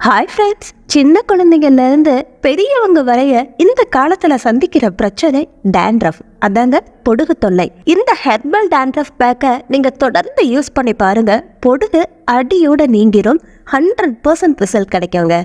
Hi friends, சின்ன குழந்தைங்கள்ல இருந்து பெரியவங்க வரைய இந்த காலத்துல சந்திக்கிற பிரச்சனை டேண்ட்ரஃப். அதாங்க பொடுகு தொல்லை. இந்த ஹெர்பல் டேண்ட்ரஃப் பேக்கை நீங்க தொடர்ந்து யூஸ் பண்ணி பாருங்க. பொடுகு அடியோட நீங்கிரும். 100% ரிசல்ட் கிடைக்குங்க.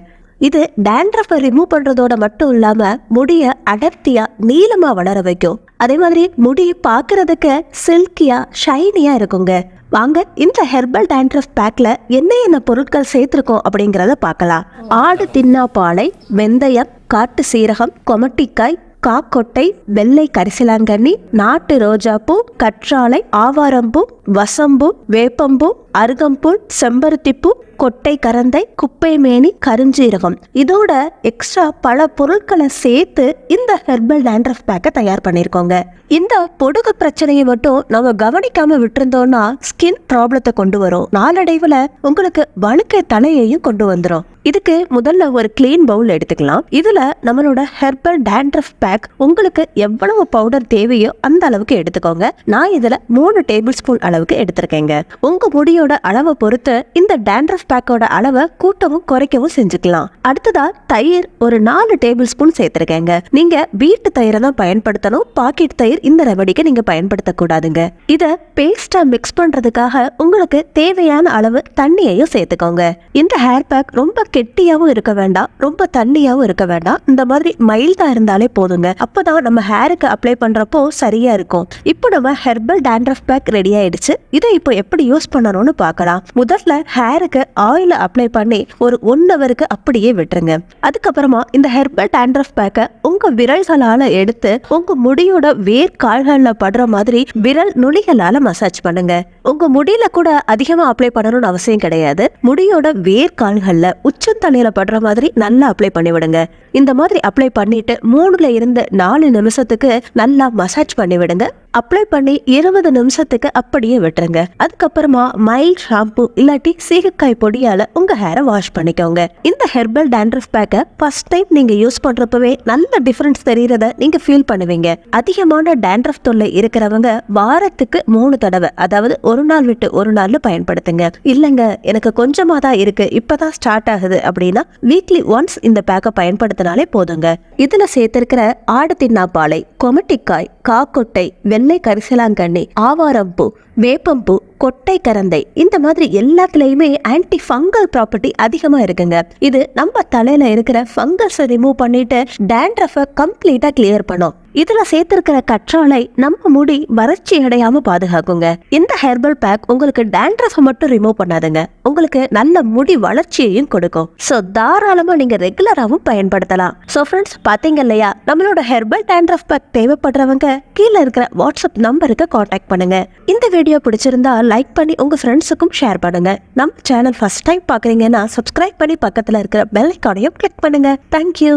இது டேண்ட்ரஃபை ரிமூவ் பண்றதோட மட்டும் இல்லாம முடிய அடர்த்தியா நீளமா வளர வைக்கும். அதே மாதிரி முடி பார்க்கறதுக்கு சில்கியா ஷைனியா இருக்குங்க. வாங்க இந்த ஹெர்பல் டேண்ட்ரஃப் பேக்ல என்ன பொருட்கள் சேர்த்திருக்கோம் அப்படிங்கறத பார்க்கலாம். ஆடு தின்னா பாலை, வெந்தயம், காட்டு சீரகம், கொமட்டிக்காய், காக்கொட்டை, வெள்ளை கரிசலாங்கண்ணி, நாட்டு ரோஜாப்பூ, கற்றாழை, ஆவாரம்பூ, வசம்பூ, வேப்பம்பூ, அருகம்புல், செம்பருத்திப்பூ, கொட்டை கரந்தை, குப்பை மேனி, கருஞ்சீரகம், இதோட எக்ஸ்ட்ரா பல பொருட்களை சேர்த்து இந்த ஹெர்பல் டேண்ட்ரஃப் பேக்கை தயார் பண்ணியிருக்கோங்க. இந்த பொடுகு பிரச்சனையை மட்டும் நம்ம கவனிக்காம விட்டுருந்தோம்னா ஸ்கின் ப்ராப்ளத்தை கொண்டு வரும். நாளடைவுல உங்களுக்கு வழுக்கை தலையையும் கொண்டு வந்துடும். இதுக்கு முதல்ல ஒரு கிளீன் பவுல் எடுத்துக்கலாம். இதுல நம்மளோட ஹெர்பல் டேண்ட்ரஃப் பேக் உங்களுக்கு எவ்வளவு பவுடர் தேவையோ அந்த அளவுக்கு எடுத்துக்கோங்க. நான் இதுல 3 டேபிள் ஸ்பூன் அளவுக்கு எடுத்திருக்கேங்க. உங்க முடியோட அளவை பொறுத்து இந்த டேண்ட்ரஃப் பேக்கோட அளவை கூட்டவும் குறைக்கவும் செஞ்சுக்கலாம். அடுத்ததா தயிர் ஒரு 4 டேபிள் ஸ்பூன் சேர்த்திருக்கேங்க. நீங்க வீட்டு தயிரை தான் பயன்படுத்தணும். பாக்கெட் தயிர் இந்த ரெமடிக்கு நீங்க பயன்படுத்த கூடாதுங்க. இத பேஸ்டா மிக்ஸ் பண்றதுக்காக உங்களுக்கு தேவையான அளவு தண்ணியையும் சேர்த்துக்கோங்க. இந்த ஹேர் பேக் ரொம்ப கெட்டியாவும் இருக்க வேண்டாம், ரொம்ப தண்ணியாவும் இருக்க வேண்டாம். இந்த மாதிரி மைல்டா இருந்தாலே போதுங்க. அப்பதான் நம்ம ஹேருக்கு அப்ளை பண்றப்போ சரியா இருக்கும். இப்போ நம்ம ஹெர்பல் டேண்ட்ரஃப் பேக் ரெடி ஆயிடுச்சு. இதை இப்போ எப்படி யூஸ் பண்ணணும்னு பார்க்கலாம். முதல்ல ஹேருக்கு ஆயில அப்ளை பண்ணி ஒரு 1 ஹவருக்கு அப்படியே விட்டுருங்க. அதுக்கப்புறமா இந்த ஹெர்பல் டேண்ட்ரஃப் பேக்கை உங்க விரல்களால எடுத்து உங்க முடியோட வேர் கால்கள்ல படுற மாதிரி விரல் நுனிகளால மசாஜ் பண்ணுங்க. உங்க முடியில கூட அதிகமா அப்ளை பண்ணணும்னு அவசியம் கிடையாது. முடியோட வேர் கால்கள்ல உச்சந்தலையில படுற மாதிரி நல்லா அப்ளை பண்ணி விடுங்க. இந்த மாதிரி அப்ளை பண்ணிட்டு 3ல இருந்து 4 நிமிஷத்துக்கு நல்லா மசாஜ் பண்ணி விடுங்க. அப்ளை பண்ணி 20 நிமிஷத்துக்கு அப்படியே விட்டுருங்க. அதுக்கப்புறமா மைல்ட் ஷாம்பு இல்லாட்டி சீகக்காய் பொடியால உங்க ஹேரை வாஷ் பண்ணிக்கோங்க. இந்த ஹெர்பல் டேண்ட்ரஃப் பேக்கை ஃபர்ஸ்ட் டைம் நீங்க யூஸ் பண்றப்பவே நல்ல டிஃபரன்ஸ் தெரியறத நீங்க ஃபீல் பண்ணுவீங்க. அதிகமான டேண்ட்ரஃப் தொல்லை இருக்கிறவங்க வாரத்துக்கு 3 தடவை, அதாவது ஒரு நாள் விட்டு ஒரு நாள்ல பயன்படுத்துங்க. இல்லங்க எனக்கு கொஞ்சமா தான் இருக்கு, இப்பதான் ஸ்டார்ட் ஆகுது அப்படின்னா வீக்லி ஒன்ஸ் இந்த பேக்கை பயன்படுத்தினாலே போதுங்க. இதுல சேர்த்திருக்கிற ஆடு தின்னா பாலை, கொமட்டிக்காய், காக்கொட்டை, வெள்ளை கரிசலாங்கண்ணி, ஆவாரம்பூ, வேப்பம்பூ, கொட்டை கரந்தை, இந்த மாதிரி எல்லாத்துலயுமே ஆன்டி ஃபங்கல் ப்ராப்பர்ட்டி அதிகமா இருக்குங்க. இது நம்ம தலையில இருக்கிற ஃபங்கல்ஸை ரிமூவ் பண்ணிட்டு டேண்ட்ரஃபை கம்ப்ளீட்டா கிளியர் பண்ணும். இதுல சேர்த்திருக்கிற கற்றாழை நம்ம முடி வறட்சி அடையாம பாதுகாக்குங்க. இந்த ஹெர்பல் பேக் உங்களுக்கு டேண்ட்ரஃபை மட்டும் ரிமூவ் பண்ணாதுங்க, உங்களுக்கு நல்ல முடி வளர்ச்சியையும் கொடுக்கும். சோ தாராளமா நீங்க ரெகுலராகவும் பயன்படுத்தலாம். சோ ஃப்ரெண்ட்ஸ், பாத்தீங்க இல்லையா, நம்மளோட ஹெர்பல் டேண்ட்ரஃப் பேக் தேவைப்படுறவங்க கீழே இருக்கிற வாட்ஸ்அப் நம்பருக்கு காண்டாக்ட் பண்ணுங்க. இந்த வீடியோ பிடிச்சிருந்தா லைக் பண்ணி உங்க ஃப்ரெண்ட்ஸுக்கும் ஷேர் பண்ணுங்க. நம்ம சேனல் ஃபர்ஸ்ட் டைம் பாக்குறீங்கன்னா சப்ஸ்கிரைப் பண்ணி பக்கத்துல இருக்கிற பெல் ஐகானையும் கிளிக் பண்ணுங்க. தேங்க்யூ.